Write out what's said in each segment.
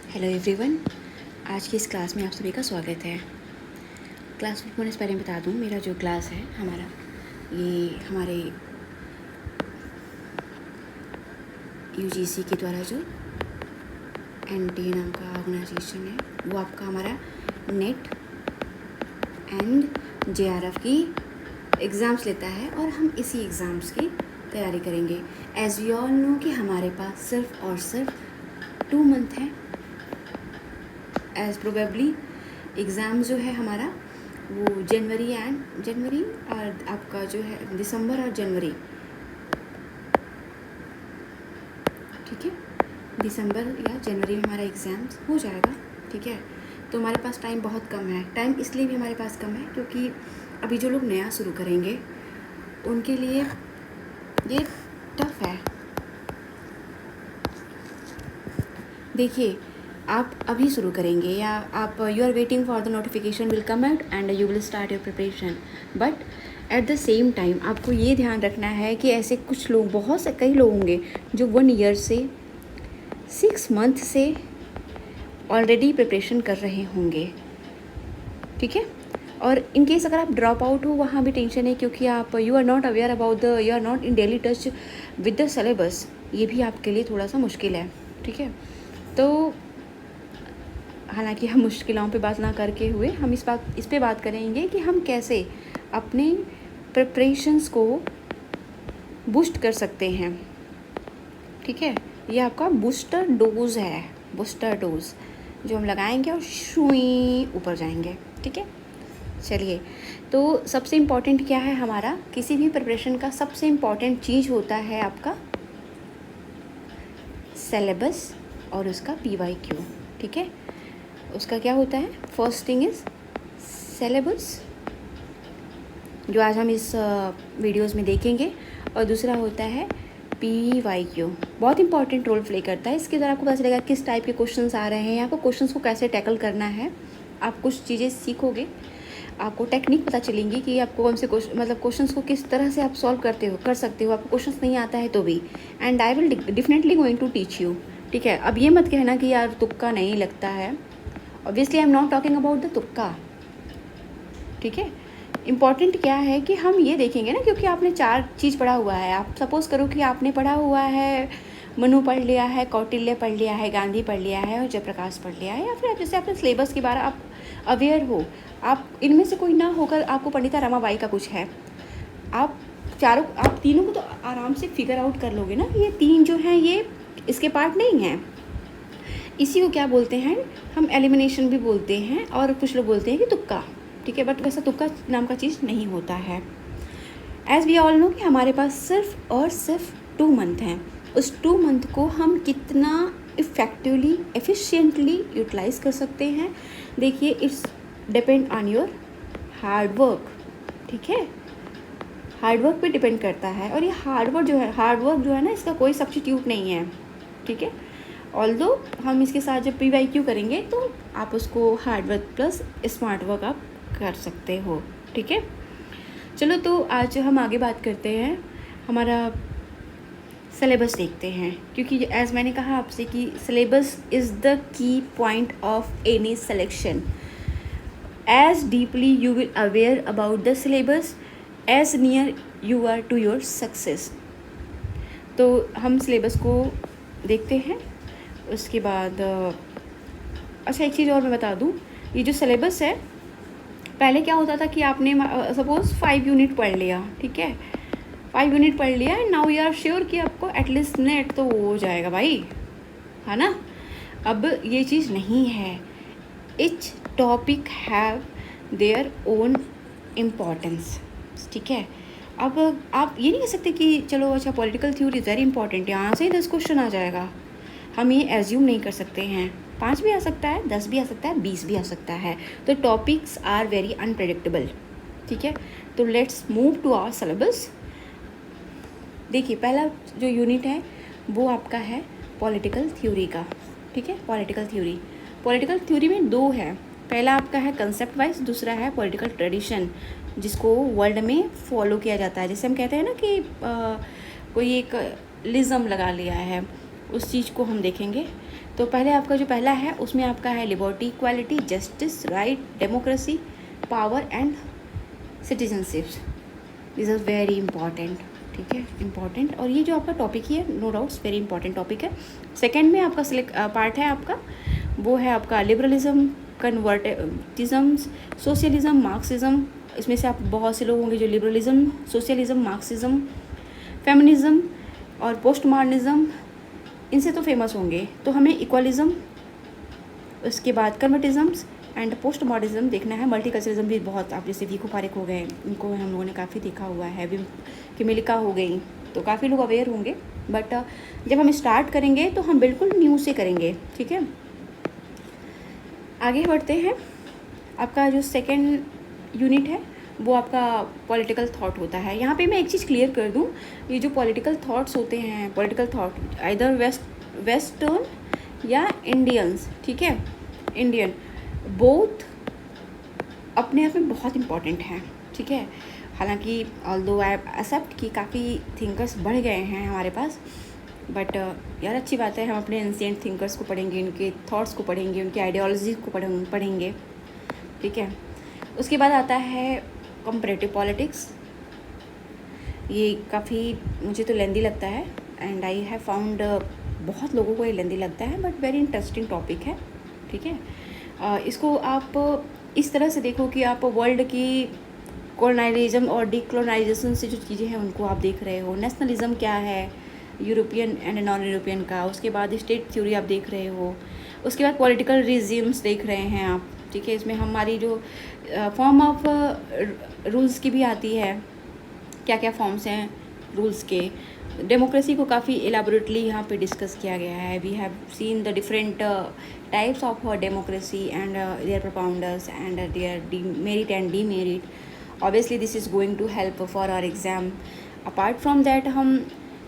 Hello everyone, आज की इस क्लास में आप सभी का स्वागत है। क्लास में इस बारे में बता दूं, मेरा जो क्लास है ये हमारे यूजीसी के द्वारा जो एनटीए नाम का ऑर्गेनाइजेशन है वो आपका हमारा नेट एंड जेआरएफ की एग्ज़ाम्स लेता है और हम इसी एग्ज़ाम्स की तैयारी करेंगे। एज़ वी ऑल नो कि हमारे पास सिर्फ और सिर्फ 2 मंथ हैं। एज प्रोबेबली एग्ज़ाम जो है हमारा वो जनवरी और आपका जो है दिसंबर और जनवरी, ठीक है, दिसंबर या जनवरी में हमारा एग्ज़ाम्स हो जाएगा। ठीक है, तो हमारे पास टाइम बहुत कम है। टाइम इसलिए भी हमारे पास कम है क्योंकि अभी जो लोग नया शुरू करेंगे उनके लिए ये टफ है। देखिए, आप अभी शुरू करेंगे या आप you are waiting for the notification will come out and you will start your preparation, but at the same time आपको ये ध्यान रखना है कि ऐसे कुछ लोग, बहुत से कई लोग होंगे जो 1 ईयर से 6 मंथ से ऑलरेडी प्रिपरेशन कर रहे होंगे। ठीक है, और इन केस अगर आप ड्रॉप आउट हो वहाँ भी टेंशन है क्योंकि आप you are not aware about the, you are not in daily touch with the syllabus. ये भी आपके लिए थोड़ा सा मुश्किल है। ठीक है, तो हालांकि हम मुश्किलों पे बात ना करके हुए हम इस पे बात करेंगे कि हम कैसे अपने प्रिपरेशंस को बूस्ट कर सकते हैं। ठीक है, ये आपका बूस्टर डोज है, बूस्टर डोज जो हम लगाएंगे और शुई ऊपर जाएंगे। ठीक है, चलिए, तो सबसे इम्पॉर्टेंट क्या है हमारा, किसी भी प्रिपरेशन का सबसे इम्पॉर्टेंट चीज़ होता है आपका सिलेबस और उसका PYQ। ठीक है, उसका क्या होता है, फर्स्ट थिंग इज़ सिलेबस जो आज हम इस वीडियोस में देखेंगे, और दूसरा होता है PYQ। बहुत इंपॉर्टेंट रोल प्ले करता है। इसके द्वारा आपको पता चलेगा किस टाइप के क्वेश्चंस आ रहे हैं, आपको क्वेश्चंस को कैसे टैकल करना है। आप कुछ चीज़ें सीखोगे, आपको टेक्निक पता चलेंगी कि आपको कौन से क्वेश्चंस को किस तरह से आप सॉल्व कर सकते हो। आपको क्वेश्चंस नहीं आता है तो भी, and I will definitely going to teach you. ठीक है, अब ये मत कहना कि यार तुक्का नहीं लगता है। Obviously I am not talking about the तुक्का। ठीक है, इम्पॉर्टेंट क्या है कि हम ये देखेंगे ना, क्योंकि आपने 4 चीज़ पढ़ा हुआ है। आप सपोज़ करो कि आपने पढ़ा हुआ है, मनु पढ़ लिया है, कौटिल्य पढ़ लिया है, गांधी पढ़ लिया है और जयप्रकाश पढ़ लिया है, या फिर जैसे आपने सिलेबस के बारे आप अवेयर हो, आप इनमें से कोई ना होकर आपको पंडिता रमाबाई का कुछ है, आप तीनों को तो आराम से फिगर आउट कर लोगे ना। ये 3 जो हैं ये इसके पार्ट नहीं हैं। इसी को क्या बोलते हैं हम, एलिमिनेशन भी बोलते हैं, और कुछ लोग बोलते हैं कि तुक्का। ठीक है, बट वैसा तुक्का नाम का चीज़ नहीं होता है। एज वी ऑल नो कि हमारे पास सिर्फ और सिर्फ 2 मंथ हैं। उस 2 मंथ को हम कितना इफ़ेक्टिवली, एफिशिएंटली यूटिलाइज़ कर सकते हैं, देखिए, it's depend on your hard work. ठीक है, हार्ड वर्क पे डिपेंड करता है, और ये हार्ड वर्क जो है ना, इसका कोई सब्स्टिट्यूट नहीं है। ठीक है, ऑल्दो हम इसके साथ जब PYQ करेंगे तो आप उसको hard work plus smart work आप कर सकते हो। ठीक है, चलो, तो आज हम आगे बात करते हैं, हमारा सिलेबस देखते हैं, क्योंकि एज मैंने कहा आपसे कि syllabus is the key point of any selection. As deeply you will aware about the syllabus, as near you are to your success. तो हम सिलेबस को देखते हैं, उसके बाद अच्छा, एक चीज़ और मैं बता दूं, ये जो सिलेबस है, पहले क्या होता था कि आपने सपोज़ 5 यूनिट पढ़ लिया। ठीक है, 5 यूनिट पढ़ लिया and now you are sure कि आपको एटलीस्ट नेट तो हो जाएगा भाई, है ना। अब ये चीज़ नहीं है। Etch topic have their own importance. ठीक है, अब आप ये नहीं कह सकते कि चलो अच्छा पॉलिटिकल थ्योरी वेरी इंपॉर्टेंट है, यहाँ से ही 10 क्वेश्चन आ जाएगा। हम ये एज्यूम नहीं कर सकते हैं। 5 भी आ सकता है, 10 भी आ सकता है, 20 भी आ सकता है। तो टॉपिक्स आर वेरी अनप्रेडिक्टेबल। ठीक है, तो let's move to our syllabus. देखिए, पहला जो यूनिट है वो आपका है पॉलिटिकल थ्योरी का। ठीक है, पॉलिटिकल थ्योरी में 2 है। पहला आपका है कंसेप्ट वाइज, दूसरा है पॉलिटिकल ट्रेडिशन, जिसको वर्ल्ड में फॉलो किया जाता है। जैसे हम कहते हैं ना कि कोई एक लिज़म लगा लिया है, उस चीज़ को हम देखेंगे। तो पहले आपका जो पहला है उसमें आपका है liberty, equality, justice, right, democracy, power and citizenships. This are very important, ठीक है, इंपॉर्टेंट। और ये जो आपका टॉपिक ही है, no doubts very important topic है। सेकेंड में आपका पार्ट है आपका, वो है आपका लिबरलिज्म, कन्वर्टिज्म, सोशलिज्म, मार्क्सिज्म। इसमें से आप बहुत से लोग होंगे जो लिबरलिज्म, सोशलिज्म, मार्क्सिज्म, फेमिनिज्म और पोस्ट मॉडर्निज्म इनसे तो फेमस होंगे। तो हमें इक्वलिज्म, उसके बाद कन्वर्टिज्म्स एंड पोस्ट मॉडर्निज्म देखना है। मल्टीकल्चरलिज्म भी बहुत, आप जैसे वीको पारेख हो गए, इनको हम लोगों ने काफ़ी देखा हुआ है। किमिलिका हो गई, तो काफ़ी लोग अवेयर होंगे। बट जब हम स्टार्ट करेंगे तो हम बिल्कुल न्यू से करेंगे, ठीक है। आगे बढ़ते हैं। आपका जो सेकेंड यूनिट है वो आपका पॉलिटिकल थॉट होता है। यहाँ पे मैं एक चीज़ क्लियर कर दूँ, ये जो पॉलिटिकल थॉट्स होते हैं, पॉलिटिकल थॉट आइदर वेस्टर्न या इंडियंस, ठीक है, इंडियन, बोथ अपने आप में बहुत इम्पॉर्टेंट हैं, ठीक है। हालांकि ऑल्दो आई एक्सेप्ट कि काफ़ी थिंकर्स बढ़ गए हैं हमारे पास, बट यार अच्छी बात है, हम अपने एंशिएंट थिंकर्स को पढ़ेंगे, उनके थॉट्स को पढ़ेंगे, उनकी आइडियोलॉजी को पढ़ेंगे, ठीक है। उसके बाद आता है कंपैरेटिव पॉलिटिक्स। ये काफ़ी मुझे तो लेंदी लगता है एंड आई हैव फाउंड बहुत लोगों को ये लेंदी लगता है, बट वेरी इंटरेस्टिंग टॉपिक है, ठीक है। इसको आप इस तरह से देखो कि आप वर्ल्ड की कॉलोनाइजेशन और डीकोलोनाइजेशन से जो चीज़ें हैं उनको आप देख रहे हो। नेशनलिज्म क्या है यूरोपियन एंड नॉन यूरोपियन का, उसके बाद स्टेट थ्योरी आप देख रहे हो, उसके बाद पॉलिटिकल रिजीम्स देख रहे हैं आप, ठीक है। इसमें हमारी जो फॉर्म ऑफ रूल्स की भी आती है, क्या क्या फॉर्म्स हैं रूल्स के। डेमोक्रेसी को काफ़ी एलाबोरेटली यहाँ पे डिस्कस किया गया है। We have seen the different types of democracy and their propounders and their merit and demerit. Obviously this is going to help for our exam. Apart from that हम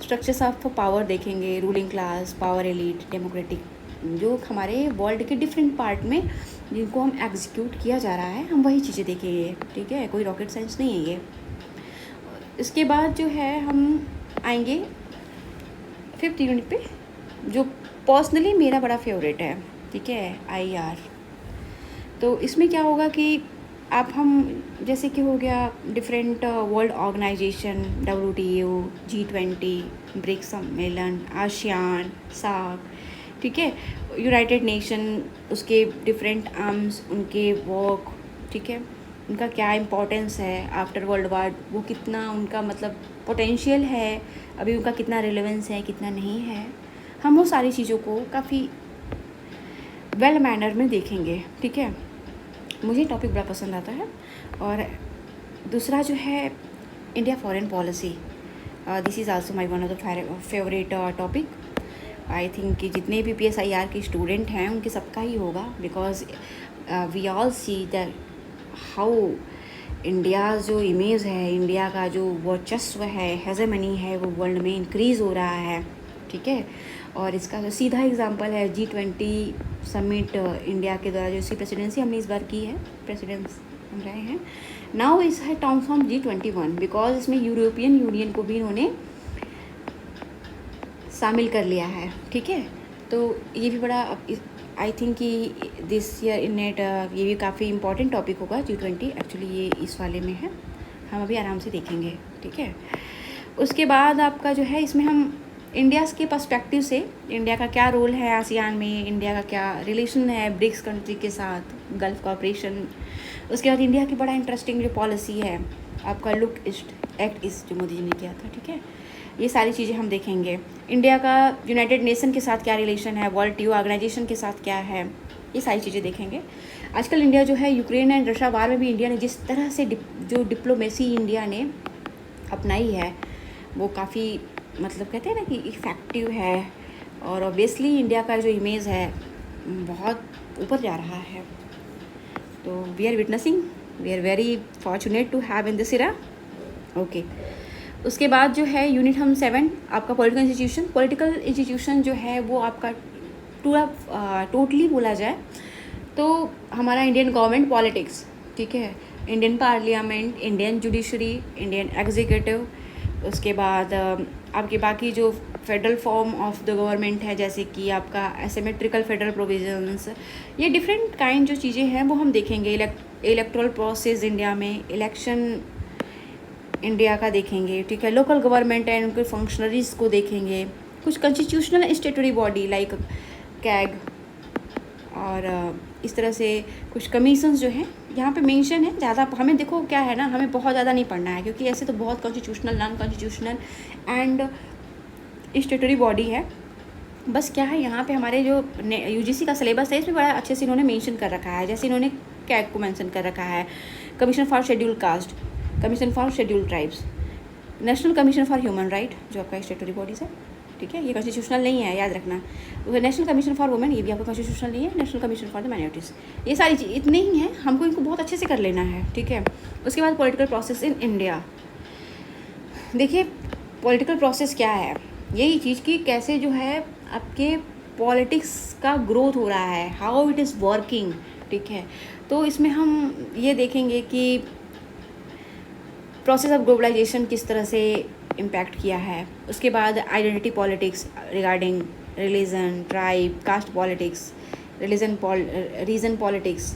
structures of power देखेंगे, ruling class, power elite, democratic, जो हमारे world के different part में जिनको हम execute किया जा रहा है, हम वही चीज़ें देखेंगे, ठीक है। कोई रॉकेट साइंस नहीं है ये। इसके बाद जो है हम आएंगे फिफ्थ यूनिट पे, जो पर्सनली मेरा बड़ा फेवरेट है, ठीक है, IR। तो इसमें क्या होगा कि आप हम जैसे कि हो गया different world organisation, WTO, G20, BRICS सम्मेलन, आसियान, सार्क, ठीक है, यूनाइटेड नेशन, उसके डिफरेंट आर्म्स, उनके वर्क, ठीक है, उनका क्या इम्पोर्टेंस है आफ्टर वर्ल्ड वार, वो कितना उनका मतलब पोटेंशियल है, अभी उनका कितना रिलेवेंस है, कितना नहीं है। हम वो सारी चीज़ों को काफ़ी वेल मैनर में देखेंगे, ठीक है। मुझे टॉपिक बड़ा पसंद आता है। और दूसरा जो है India foreign policy, this is also my one of the favourite topic. I think कि जितने भी PSIR के स्टूडेंट हैं उनके सबका ही होगा, because we all see that how India जो इमेज है, इंडिया का जो वर्चस्व है, हेजेमनी है, वो वर्ल्ड में इंक्रीज़ हो रहा है, ठीक है। और इसका जो सीधा एग्जांपल है G20 समिट, इंडिया के द्वारा जो इसकी प्रेसिडेंसी हमने इस बार की है, प्रेसिडेंट्स हम रहे हैं। नाउ इस है ट्रांसफॉर्म G21, बिकॉज इसमें यूरोपियन यूनियन को भी इन्होंने शामिल कर लिया है, ठीक है। तो ये भी बड़ा आई थिंक कि दिस ईयर इन नेट ये भी काफ़ी इंपॉर्टेंट टॉपिक होगा G20। एक्चुअली ये इस वाले में है, हम अभी आराम से देखेंगे, ठीक है। उसके बाद आपका जो है इसमें हम इंडिया के पर्सपेक्टिव से इंडिया का क्या रोल है आसियान में, इंडिया का क्या रिलेशन है ब्रिक्स कंट्री के साथ, गल्फ कॉपरेशन। उसके बाद इंडिया की बड़ा इंटरेस्टिंग जो पॉलिसी है आपका लुक ईस्ट एक्ट ईस्ट, जो मोदी जी ने किया था, ठीक है। ये सारी चीज़ें हम देखेंगे। इंडिया का यूनाइटेड नेशन के साथ क्या रिलेशन है, वर्ल्ड ट्रेड ऑर्गेनाइजेशन के साथ क्या है, ये सारी चीज़ें देखेंगे। आजकल इंडिया जो है यूक्रेन एंड रशिया वार में भी इंडिया ने जिस तरह से जो डिप्लोमेसी इंडिया ने अपनाई है वो काफ़ी मतलब कहते हैं ना कि इफ़ेक्टिव है। और ऑब्वियसली इंडिया का जो इमेज है बहुत ऊपर जा रहा है। तो we are witnessing, we are very fortunate to have in this era, okay. उसके बाद जो है यूनिट हम 7 आपका पॉलिटिकल इंस्टीट्यूशन जो है वो आपका टोटली बोला जाए तो हमारा इंडियन गवर्नमेंट पॉलिटिक्स, ठीक है, Indian parliament, Indian judiciary, Indian executive, उसके बाद आपकी बाकी जो federal form of the government है, जैसे कि आपका एसिमेट्रिकल फेडरल प्रोविजंस, ये डिफरेंट काइंड जो चीज़ें हैं वो हम देखेंगे। इलेक्टोरल प्रोसेस इंडिया में, इलेक्शन इंडिया का देखेंगे, ठीक है। लोकल गवर्नमेंट एंड उनके फंक्शनरीज को देखेंगे। कुछ कॉन्स्टिट्यूशनल स्टेटरी बॉडी लाइक कैग और इस तरह से कुछ कमीशंस जो हैं यहाँ पे मेंशन है। ज़्यादा हमें देखो क्या है ना, हमें बहुत ज़्यादा नहीं पढ़ना है, क्योंकि ऐसे तो बहुत constitutional, non constitutional and स्टेटरी body है। बस क्या है, यहाँ पे हमारे जो यूजीसी का सिलेबस है इसमें बड़ा अच्छे से इन्होंने मेंशन कर रखा है। जैसे इन्होंने कैग को मेंशन कर रखा है, commission for scheduled caste, commission for scheduled tribes, national commission for human right जो आपका स्टेटरी बॉडीज़ है, ठीक है। ये कॉन्स्टिट्यूशनल नहीं है, याद रखना। नेशनल कमीशन फॉर वुमेन, ये भी आपका कॉन्स्टिट्यूशनल नहीं है। National commission for the minorities, ये सारी चीज़ इतने ही हैं, हमको इनको बहुत अच्छे से कर लेना है, ठीक है। उसके बाद पॉलिटिकल प्रोसेस इन इंडिया। देखिए पॉलिटिकल प्रोसेस क्या है, यही चीज़ की कैसे जो है आपके पॉलिटिक्स का ग्रोथ हो रहा है, हाउ इट इज़ वर्किंग, ठीक है। तो इसमें हम ये देखेंगे कि प्रोसेस ऑफ ग्लोबलाइजेशन किस तरह से इम्पैक्ट किया है। उसके बाद identity politics regarding religion, tribe, caste politics, region politics,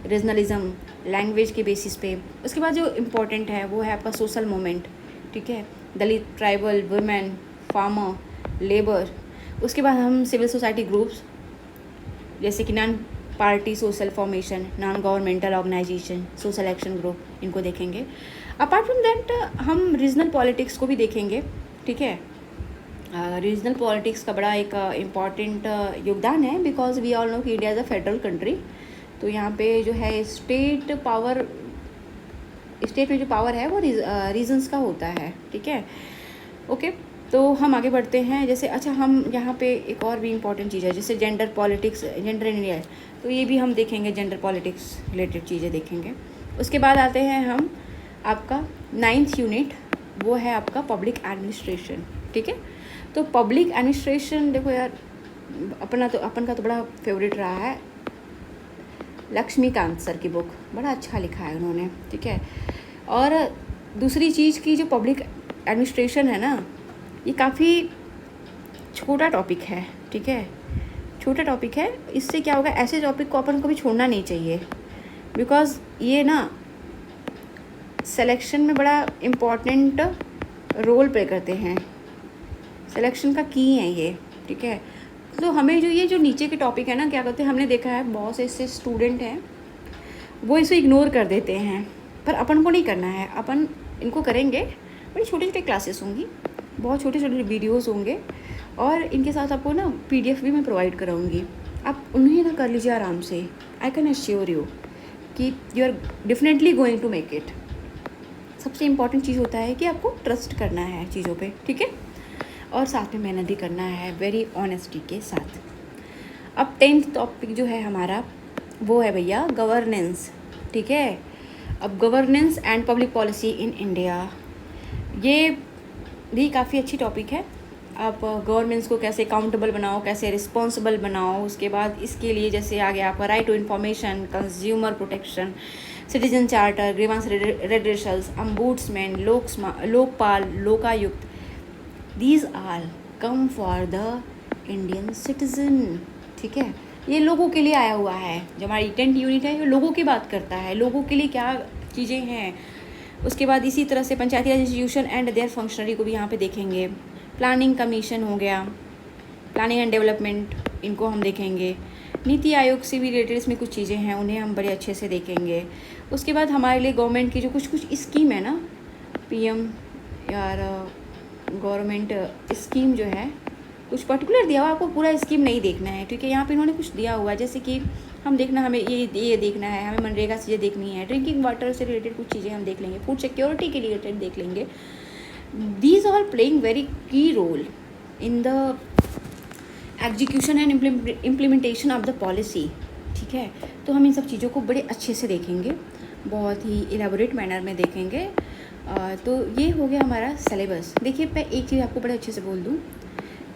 regionalism, language के बेसिस पे। उसके बाद जो इम्पोर्टेंट है वो है आपका सोशल मूवमेंट, ठीक है, Dalit, tribal, women, farmer, labour. उसके बाद हम सिविल सोसाइटी ग्रुप्स जैसे कि non party social formation, non governmental organisation, social action group, इनको देखेंगे। अपार्ट फ्रॉम दैट हम रीजनल पॉलिटिक्स को भी देखेंगे, ठीक है। रीजनल पॉलिटिक्स का बड़ा एक इम्पॉर्टेंट योगदान है, बिकॉज वी ऑल नो कि India is a federal country. तो यहाँ पे जो है स्टेट में जो पावर है वो रीजन्स का होता है, ठीक है। ओके, तो हम आगे बढ़ते हैं। जैसे अच्छा, हम यहाँ पे एक और भी इम्पॉर्टेंट चीज़ है जैसे gender politics, gender in India, तो ये भी हम देखेंगे, जेंडर पॉलिटिक्स रिलेटेड चीज़ें देखेंगे। उसके बाद आते हैं हम आपका 9th यूनिट, वो है आपका पब्लिक एडमिनिस्ट्रेशन, ठीक है। तो पब्लिक एडमिनिस्ट्रेशन देखो यार, अपन का तो बड़ा फेवरेट रहा है, लक्ष्मीकांत सर की बुक, बड़ा अच्छा लिखा है उन्होंने, ठीक है। और दूसरी चीज़ की जो पब्लिक एडमिनिस्ट्रेशन है ना, ये काफ़ी छोटा टॉपिक है, ठीक है, छोटा टॉपिक है। इससे क्या होगा, ऐसे टॉपिक को अपन को भी छोड़ना नहीं चाहिए, बिकॉज ये ना सिलेक्शन में बड़ा इम्पॉर्टेंट रोल प्ले करते हैं, सिलेक्शन का की है ये, ठीक है। तो हमें जो नीचे के टॉपिक है ना, क्या कहते हैं, हमने देखा है बहुत से ऐसे स्टूडेंट हैं वो इसे इग्नोर कर देते हैं, पर अपन को नहीं करना है, अपन इनको करेंगे। बड़ी छोटी छोटी क्लासेस होंगी, बहुत छोटे छोटे वीडियोस होंगे, और इनके साथ आपको ना PDF भी मैं प्रोवाइड कराऊंगी, आप उन्हें ना कर लीजिए आराम से। आई कैन एश्योर यू कि you are definitely going to make it. सबसे इम्पॉर्टेंट चीज़ होता है कि आपको ट्रस्ट करना है चीज़ों पे, ठीक है, और साथ में मेहनत भी करना है वेरी ऑनेस्टी के साथ। अब 10th टॉपिक जो है हमारा वो है भैया गवर्नेंस, ठीक है। अब governance and public policy in India, ये भी काफ़ी अच्छी टॉपिक है। आप गवर्नेंस को कैसे अकाउंटेबल बनाओ, कैसे रिस्पॉन्सिबल बनाओ। उसके बाद इसके लिए जैसे आ गया आपका right to information, consumer protection, citizen charter, grievance redressals, ombudsman, Lokpal, Lokayukta, these all come for the Indian citizen, ठीक है। ये लोगों के लिए आया हुआ है, जो हमारी 10th यूनिट है ये लोगों की बात करता है, लोगों के लिए क्या चीज़ें हैं। उसके बाद इसी तरह से पंचायती राज इंस्टीट्यूशन एंड देयर फंक्शनरी को भी यहाँ पे देखेंगे। प्लानिंग कमीशन हो गया, प्लानिंग एंड डेवलपमेंट, इनको हम देखेंगे। नीति आयोग से भी रिलेटेड इसमें कुछ चीज़ें हैं, उन्हें हम बड़े अच्छे से देखेंगे। उसके बाद हमारे लिए गवर्नमेंट की जो कुछ स्कीम है ना, PM यार गवर्नमेंट स्कीम जो है कुछ पर्टिकुलर दिया हुआ, आपको पूरा स्कीम नहीं देखना है, ठीक है। यहाँ पे इन्होंने कुछ दिया हुआ है, जैसे कि हम देखना, हमें ये देखना है, हमें मनरेगा चीज़ें देखनी है, ड्रिंकिंग वाटर से रिलेटेड कुछ चीज़ें हम देख लेंगे, फूड सिक्योरिटी के रिलेटेड देख लेंगे। These are playing very key role in the execution and implementation of the policy, ठीक है। तो हम इन सब चीज़ों को बड़े अच्छे से देखेंगे, बहुत ही इलेबोरेट मैनर में देखेंगे। तो ये हो गया हमारा सिलेबस। देखिए मैं एक चीज़ आपको बड़े अच्छे से बोल दूँ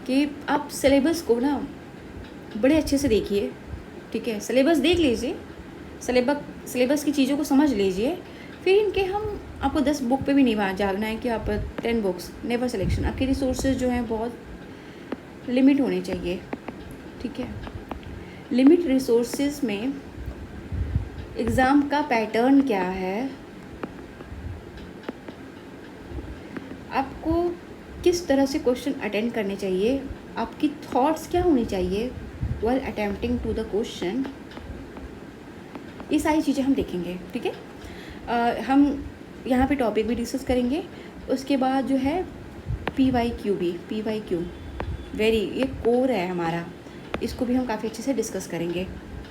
कि आप सिलेबस को ना बड़े अच्छे से देखिए, ठीक है। सिलेबस देख लीजिए, सिलेबस की चीज़ों को समझ लीजिए, फिर इनके हम आपको 10 बुक पे भी नहीं वहाँ जाना है कि आप 10 बुक्स, नेवर सिलेक्शन। आपके रिसोर्सेज जो हैं बहुत लिमिट होने चाहिए, ठीक है। लिमिट रिसोर्सेज में एग्ज़ाम का पैटर्न क्या है, आपको किस तरह से क्वेश्चन अटेंड करने चाहिए, आपकी थॉट्स क्या होनी चाहिए while attempting to the question, ये सारी चीज़ें हम देखेंगे, ठीक है। हम यहाँ पे टॉपिक भी डिस्कस करेंगे। उसके बाद जो है PYQ वेरी, ये कोर है हमारा, इसको भी हम काफ़ी अच्छे से डिस्कस करेंगे,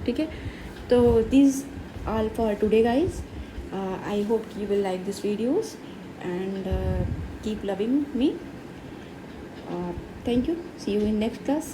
ठीक है। तो this all for today guys, I hope you will like this videos and keep loving me. Thank you. See you in next class.